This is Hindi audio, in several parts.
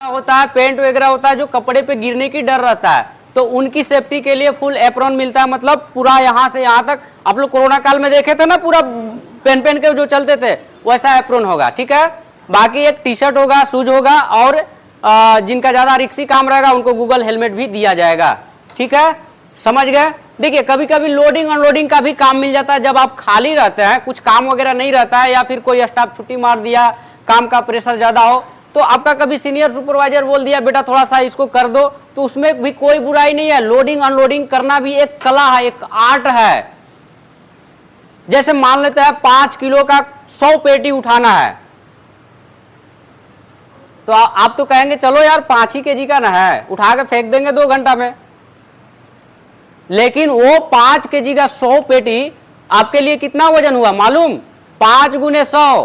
होता है, पेंट वगैरह होता है, जो कपड़े पे गिरने की डर रहता है, तो उनकी सेफ्टी के लिए फुल एप्रॉन मिलता है। मतलब पूरा यहाँ से यहाँ तक, आप लोग कोरोना काल में देखे थे ना, पूरा पेन पेन के जो चलते थे वैसा एप्रॉन होगा, ठीक है। बाकी एक टी शर्ट होगा, शूज होगा, और जिनका ज्यादा रिक्सी काम रहेगा उनको गूगल हेलमेट भी दिया जाएगा, ठीक है, समझ गए। देखिए कभी कभी लोडिंग अनलोडिंग का भी काम मिल जाता है, जब आप खाली रहते हैं, कुछ काम वगैरह नहीं रहता है, या फिर कोई स्टाफ छुट्टी मार दिया, काम का प्रेशर ज्यादा हो, तो आपका कभी सीनियर सुपरवाइजर बोल दिया बेटा थोड़ा सा इसको कर दो, तो उसमें भी कोई बुराई नहीं है। लोडिंग अनलोडिंग करना भी एक कला है, एक आर्ट है। जैसे मान लेते हैं 5 किलो का 100 पेटी उठाना है, तो आप तो कहेंगे चलो यार 5 ही केजी का ना है, उठा के फेंक देंगे 2 घंटा में। लेकिन वो 5 केजी का 100 पेटी आपके लिए कितना वजन हुआ मालूम? 5 गुने 100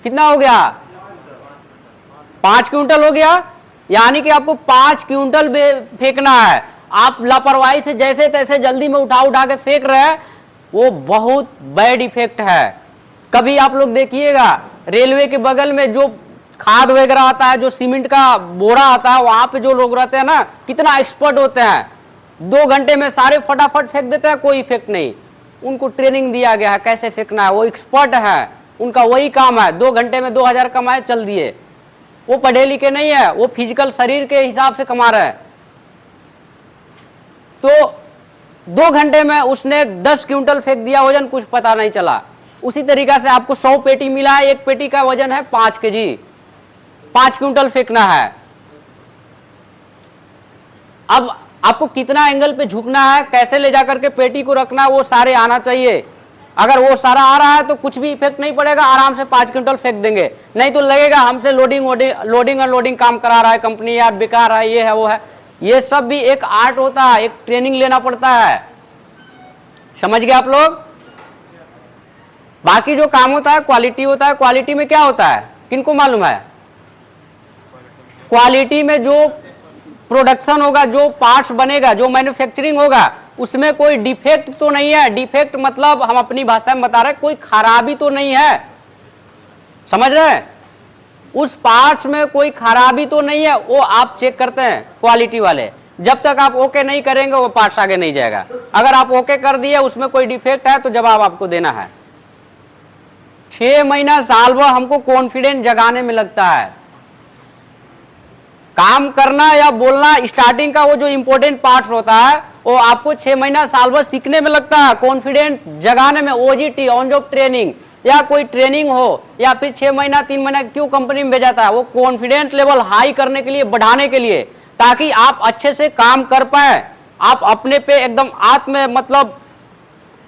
कितना हो गया? 5 क्विंटल हो गया। यानी कि आपको 5 क्विंटल फेंकना है। आप लापरवाही से जैसे तैसे जल्दी में उठा उठा के फेंक रहे हैं, वो बहुत बैड इफेक्ट है। कभी आप लोग देखिएगा रेलवे के बगल में जो खाद वगैरह आता है, जो सीमेंट का बोरा आता है, वहां पे जो लोग रहते हैं ना, कितना एक्सपर्ट होते हैं, 2 घंटे में सारे फटाफट फेंक देते हैं, कोई इफेक्ट नहीं। उनको ट्रेनिंग दिया गया है कैसे फेंकना है, वो एक्सपर्ट है, उनका वही काम है। 2 घंटे में 2000 कमाए, चल दिए। वो पढ़े लिखे नहीं है, वो फिजिकल शरीर के हिसाब से कमा रहे हैं। तो 2 घंटे में उसने 10 क्विंटल फेंक दिया, वजन कुछ पता नहीं चला। उसी तरीका से आपको 100 पेटी मिला है, एक पेटी का वजन है 5 केजी, 5 क्विंटल फेंकना है। अब आपको कितना एंगल पे झुकना है, कैसे ले जाकर के पेटी को रखना, वो सारे आना चाहिए। अगर वो सारा आ रहा है तो कुछ भी इफेक्ट नहीं पड़ेगा, आराम से 5 क्विंटल फेंक देंगे। नहीं तो लगेगा हमसे लोडिंग अनलोडिंग काम करा रहा है कंपनी, यार बेकार है, ये है वो है। ये सब भी एक आर्ट होता है, एक ट्रेनिंग लेना पड़ता है। समझ गए आप लोग? बाकी जो काम होता है क्वालिटी होता है। क्वालिटी में क्या होता है, किनको मालूम है? क्वालिटी में जो प्रोडक्शन होगा, जो पार्ट्स बनेगा, जो मैन्युफैक्चरिंग होगा, उसमें कोई डिफेक्ट तो नहीं है। डिफेक्ट मतलब हम अपनी भाषा में बता रहे हैं, कोई खराबी तो नहीं है। समझ रहे हैं? उस पार्ट्स में कोई खराबी तो नहीं है, वो आप चेक करते हैं क्वालिटी वाले। जब तक आप ओके नहीं करेंगे वो पार्ट्स आगे नहीं जाएगा। अगर आप ओके कर दिए, उसमें कोई डिफेक्ट है, तो जवाब आपको देना है। 6 महीना साल भर हमको कॉन्फिडेंस जगाने में लगता है। काम करना या बोलना स्टार्टिंग का वो जो इंपॉर्टेंट पार्ट्स होता है, वो आपको 6 महीना साल भर सीखने में लगता है, कॉन्फिडेंस जगाने में। ओजीटी, ऑन जॉब ट्रेनिंग, या कोई ट्रेनिंग हो, या फिर 6 महीना 3 महीना क्यों कंपनी में भेजा था, वो कॉन्फिडेंस लेवल हाई करने के लिए, बढ़ाने के लिए, ताकि आप अच्छे से काम कर पाए। आप अपने पे एकदम आत्म मतलब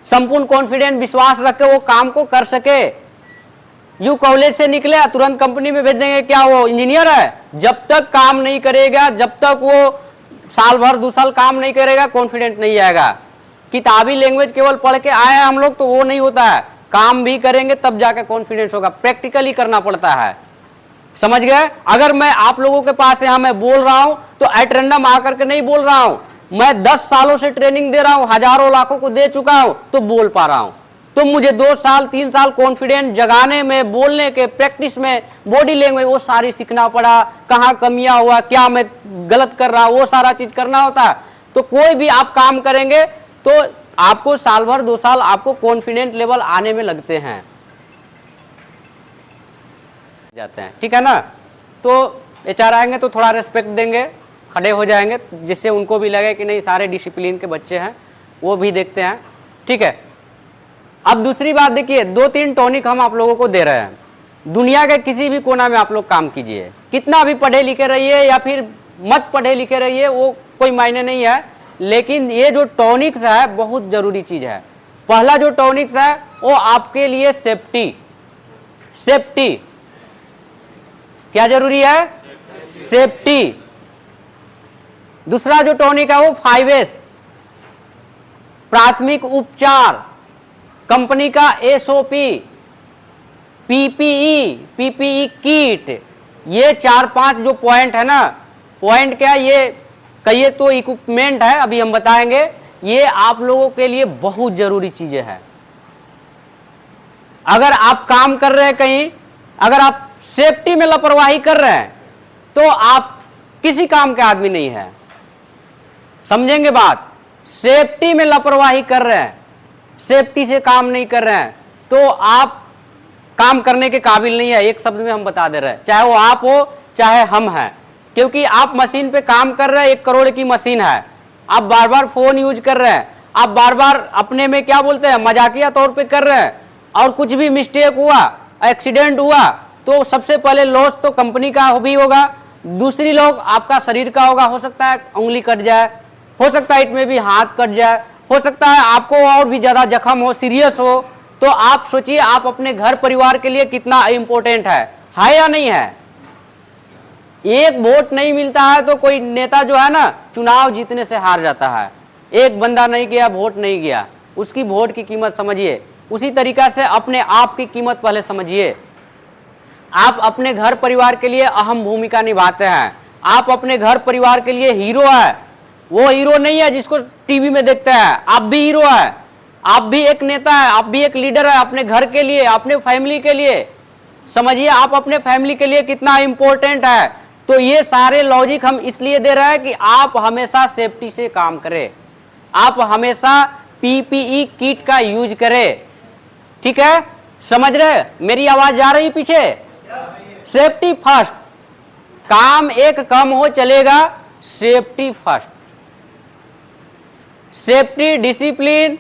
संपूर्ण कॉन्फिडेंस विश्वास रख के वो काम को कर सके। यू कॉलेज से निकले तुरंत कंपनी में भेज देंगे, क्या वो इंजीनियर है? जब तक काम नहीं करेगा, जब तक वो साल भर 2 साल काम नहीं करेगा, कॉन्फिडेंट नहीं आएगा। किताबी लैंग्वेज केवल पढ़ के आए हैं हम लोग, तो वो नहीं होता है। काम भी करेंगे तब जाके कॉन्फिडेंस होगा। प्रैक्टिकली करना पड़ता है। समझ गए? अगर मैं आप लोगों के पास यहाँ मैं बोल रहा हूं तो एट रैंडम आकर के नहीं बोल रहा हूं। मैं 10 सालों से ट्रेनिंग दे रहा हूं, हजारों लाखों को दे चुका हूं, तो बोल पा रहा हूं। तो मुझे 2 साल 3 साल कॉन्फिडेंस जगाने में, बोलने के प्रैक्टिस में, बॉडी लैंग्वेज वो सारी सीखना पड़ा। कहाँ कमियां हुआ, क्या मैं गलत कर रहा, वो सारा चीज करना होता है। तो कोई भी आप काम करेंगे तो आपको साल भर 2 साल आपको कॉन्फिडेंस लेवल आने में लगते हैं, जाते हैं, ठीक है ना। तो एचआर आएंगे तो थोड़ा रेस्पेक्ट देंगे, खड़े हो जाएंगे, जिससे उनको भी लगे कि नहीं सारे डिसिप्लिन के बच्चे हैं, वो भी देखते हैं, ठीक है। अब दूसरी बात देखिए, 2-3 टॉनिक हम आप लोगों को दे रहे हैं। दुनिया के किसी भी कोना में आप लोग काम कीजिए, कितना भी पढ़े लिखे रहिए या फिर मत पढ़े लिखे रहिए, वो कोई मायने नहीं है। लेकिन ये जो टॉनिक्स है बहुत जरूरी चीज है। पहला जो टॉनिक्स है वो आपके लिए सेफ्टी। सेफ्टी क्या जरूरी है? सेफ्टी। दूसरा जो टॉनिक है वो 5S, प्राथमिक उपचार, कंपनी का SOP, PPE किट। ये 4-5 जो पॉइंट है ना, पॉइंट क्या, ये कहिए तो इक्विपमेंट है, अभी हम बताएंगे। ये आप लोगों के लिए बहुत जरूरी चीजें हैं। अगर आप काम कर रहे हैं कहीं, अगर आप सेफ्टी में लापरवाही कर रहे हैं तो आप किसी काम के आदमी नहीं है। समझेंगे बात? सेफ्टी में लापरवाही कर रहे हैं, सेफ्टी से काम नहीं कर रहे हैं, तो आप काम करने के काबिल नहीं है। एक शब्द में हम बता दे रहे हैं, चाहे वो आप हो चाहे हम हैं, क्योंकि आप मशीन पे काम कर रहे हैं, 1 करोड़ की मशीन है, आप बार बार फोन यूज कर रहे हैं, आप बार बार अपने में क्या बोलते हैं, मजाकिया तौर पे कर रहे हैं, और कुछ भी मिस्टेक हुआ, एक्सीडेंट हुआ, तो सबसे पहले लॉस तो कंपनी का भी होगा, दूसरी लोग आपका शरीर का होगा। हो सकता है उंगली कट जाए, हो सकता है इसमें भी हाथ कट जाए, हो सकता है आपको और भी ज्यादा जख्म हो, सीरियस हो। तो आप सोचिए आप अपने घर परिवार के लिए कितना इंपॉर्टेंट है या नहीं है? एक वोट नहीं मिलता है तो कोई नेता जो है ना, चुनाव जीतने से हार जाता है। एक बंदा नहीं गया, वोट नहीं गया, उसकी वोट की कीमत समझिए। उसी तरीका से अपने आप की कीमत पहले समझिए। आप अपने घर परिवार के लिए अहम भूमिका निभाते हैं, आप अपने घर परिवार के लिए हीरो है। वो हीरो नहीं है जिसको टीवी में देखते हैं, आप भी हीरो है, आप भी एक नेता है, आप भी एक लीडर है अपने घर के लिए, अपने फैमिली के लिए। समझिए आप अपने फैमिली के लिए कितना इंपॉर्टेंट है। तो ये सारे लॉजिक हम इसलिए दे रहे हैं कि आप हमेशा सेफ्टी से काम करें, आप हमेशा पीपीई किट का यूज करें। ठीक है, समझ रहे? मेरी आवाज जा रही पीछे? सेफ्टी फर्स्ट, काम एक कम हो चलेगा, safety first. Safety, discipline,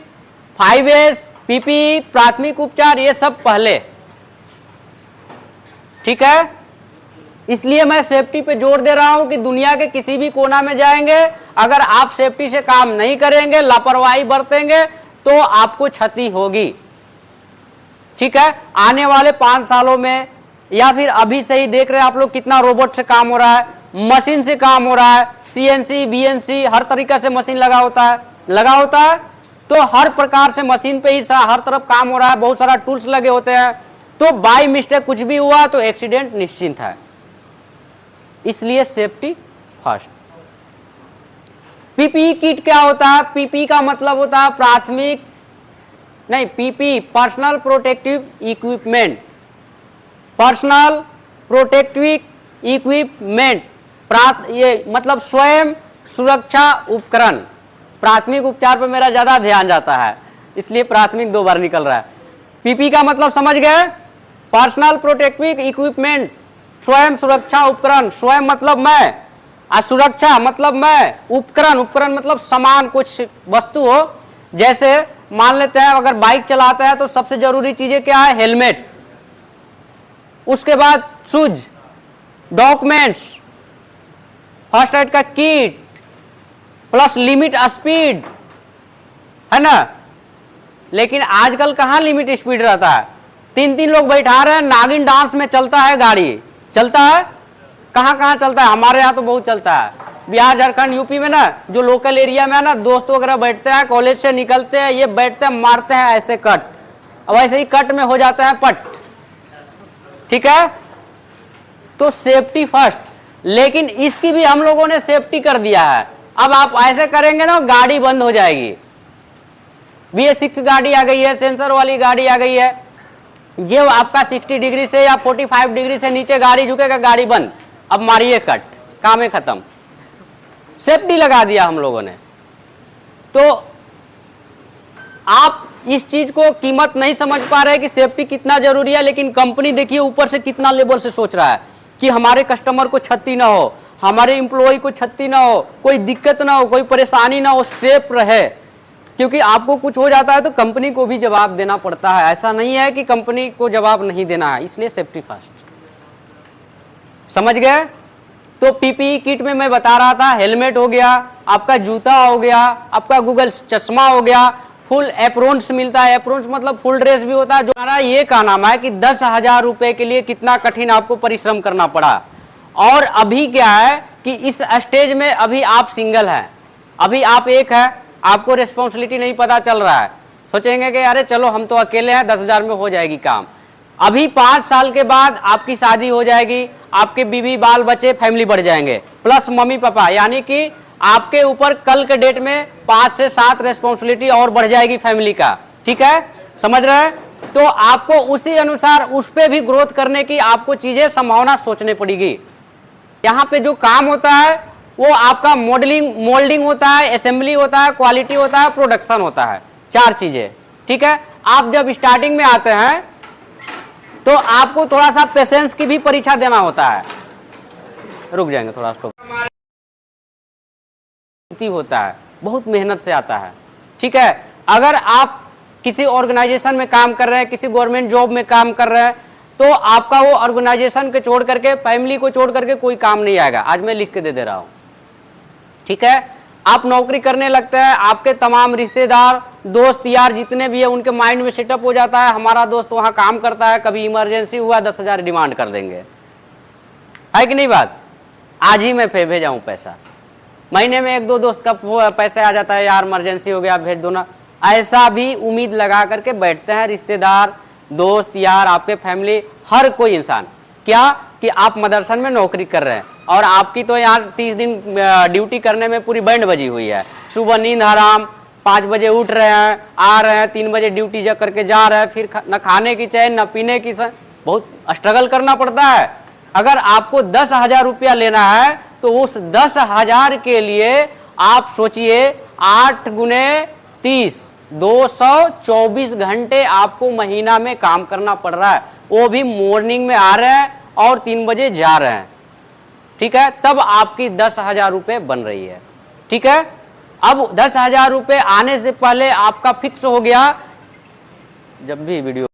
5S, PPE, प्राथमिक उपचार, ये सब पहले। ठीक है, इसलिए मैं सेफ्टी पे जोर दे रहा हूं कि दुनिया के किसी भी कोना में जाएंगे, अगर आप सेफ्टी से काम नहीं करेंगे, लापरवाही बरतेंगे, तो आपको क्षति होगी। ठीक है, आने वाले 5 सालों में या फिर अभी से ही देख रहे हैं आप लोग कितना रोबोट से काम हो रहा है, मशीन से काम हो रहा है, CNC, BNC, हर तरीका से मशीन लगा होता है। तो हर प्रकार से मशीन पे ही हर तरफ काम हो रहा है, बहुत सारा टूल्स लगे होते हैं। तो बाय मिस्टेक कुछ भी हुआ तो एक्सीडेंट निश्चित है, इसलिए सेफ्टी फर्स्ट। पीपीई किट क्या होता है? पीपीई का मतलब होता है PPE personal protective equipment, personal protective equipment, ये मतलब स्वयं सुरक्षा उपकरण। प्राथमिक उपचार पर मेरा ज्यादा ध्यान जाता है, इसलिए प्राथमिक 2 बार निकल रहा है। पीपी का मतलब समझ गए? पर्सनल प्रोटेक्टिव इक्विपमेंट, स्वयं सुरक्षा उपकरण। स्वयं मतलब मैं, और सुरक्षा मतलब मैं, उपकरण मतलब सामान, कुछ वस्तु हो। जैसे मान लेते हैं अगर बाइक चलाता है तो सबसे जरूरी चीजें क्या है? हेलमेट, उसके बाद शूज, डॉक्यूमेंट्स, फर्स्ट एड का किट, प्लस लिमिट स्पीड, है ना। लेकिन आजकल कहाँ लिमिट स्पीड रहता है? 3 लोग बैठा रहे हैं, नागिन डांस में चलता है गाड़ी, चलता है? कहाँ चलता है? हमारे यहाँ तो बहुत चलता है। बिहार, झारखंड, यूपी में ना, जो लोकल एरिया में है ना, दोस्त वगैरह बैठते हैं, कॉलेज से निकलते हैं, ये बैठते हैं, मारते हैं ऐसे कट, अब ऐसे ही कट में हो जाता है पट। ठीक है, तो सेफ्टी फर्स्ट। लेकिन इसकी भी हम लोगों ने सेफ्टी कर दिया है। अब आप ऐसे करेंगे ना, गाड़ी बंद हो जाएगी। BS6 गाड़ी आ गई है, सेंसर वाली गाड़ी आ गई है, जो आपका 60 डिग्री से या 45 डिग्री से नीचे गाड़ी झुकेगा, गाड़ी बंद। अब मारिए कट, काम है खत्म। सेफ्टी लगा दिया हम लोगों ने। तो आप इस चीज को कीमत नहीं समझ पा रहे कि सेफ्टी कितना जरूरी है, लेकिन कंपनी देखिए ऊपर से कितना लेवल से सोच रहा है कि हमारे कस्टमर को क्षति ना हो, हमारे एम्प्लॉय को क्षति ना हो, कोई दिक्कत ना हो, कोई परेशानी ना हो, सेफ रहे। क्योंकि आपको कुछ हो जाता है तो कंपनी को भी जवाब देना पड़ता है, ऐसा नहीं है कि कंपनी को जवाब नहीं देना है, इसलिए सेफ्टी फर्स्ट। समझ गए? तो पीपीई किट में मैं बता रहा था, हेलमेट हो गया, आपका जूता हो गया, आपका गूगल चश्मा हो गया, फुल एप्रोन्स मिलता है। एप्रोन्स मतलब फुल ड्रेस भी होता है। जो हमारा ये कहना है कि 10,000 रुपए के लिए कितना कठिन आपको परिश्रम करना पड़ा। और अभी क्या है कि इस स्टेज में अभी आप सिंगल हैं, अभी आप एक है, आपको रिस्पॉन्सिबिलिटी नहीं पता चल रहा है। सोचेंगे कि अरे चलो हम तो अकेले हैं, 10,000 में हो जाएगी काम। अभी 5 साल के बाद आपकी शादी हो जाएगी, आपके बीवी बाल बच्चे फैमिली बढ़ जाएंगे, प्लस मम्मी पापा, यानी कि आपके ऊपर कल के डेट में 5 से 7 रिस्पॉन्सिबिलिटी और बढ़ जाएगी फैमिली का। ठीक है, समझ रहे हैं? तो आपको उसी अनुसार उस पर भी ग्रोथ करने की आपको चीजें संभावना सोचने पड़ेगी। यहाँ पे जो काम होता है वो आपका मोल्डिंग होता है, असेंबली होता है, क्वालिटी होता है, प्रोडक्शन होता है, 4 चीजें। ठीक है, आप जब स्टार्टिंग में आते हैं तो आपको थोड़ा सा पेशेंस की भी परीक्षा देना होता है। रुक जाएंगे थोड़ा, स्टॉप होता है, बहुत मेहनत से आता है। ठीक है, अगर आप किसी ऑर्गेनाइजेशन में काम कर रहे हैं, किसी गवर्नमेंट जॉब में काम कर रहे हैं, तो आपका वो ऑर्गेनाइजेशन के छोड़ करके, फैमिली को छोड़ करके कोई काम नहीं आएगा। आज मैं लिख के दे रहा हूं। ठीक है, आप नौकरी करने लगते हैं, आपके तमाम रिश्तेदार, दोस्त यार जितने भी है, उनके माइंड में सेटअप हो जाता है हमारा दोस्त वहां काम करता है, कभी इमरजेंसी हुआ 10,000 डिमांड कर देंगे, है कि नहीं बात। आज ही मैं भेजा हूं पैसा, महीने में 1-2 दोस्त का पैसा आ जाता है, यार इमरजेंसी हो गया भेज दो ना। ऐसा भी उम्मीद लगा करके बैठते हैं रिश्तेदार, दोस्त यार, आपके फैमिली, हर कोई इंसान। क्या कि आप मदरसन में नौकरी कर रहे हैं और आपकी तो यहाँ 30 दिन ड्यूटी करने में पूरी बैंड बजी हुई है। सुबह नींद हराम, 5 बजे उठ रहे हैं, आ रहे हैं, 3 बजे ड्यूटी जा करके जा रहे हैं, फिर न खाने की चैन न पीने की, बहुत स्ट्रगल करना पड़ता है। अगर आपको 10,000 रुपया लेना है तो उस 10,000 के लिए आप सोचिए 8 × 30 224 घंटे आपको महीना में काम करना पड़ रहा है। वो भी मॉर्निंग में आ रहे हैं और 3 बजे जा रहे हैं। ठीक है, तब आपकी 10,000 रुपये बन रही है। ठीक है, अब 10,000 रुपये आने से पहले आपका फिक्स हो गया, जब भी वीडियो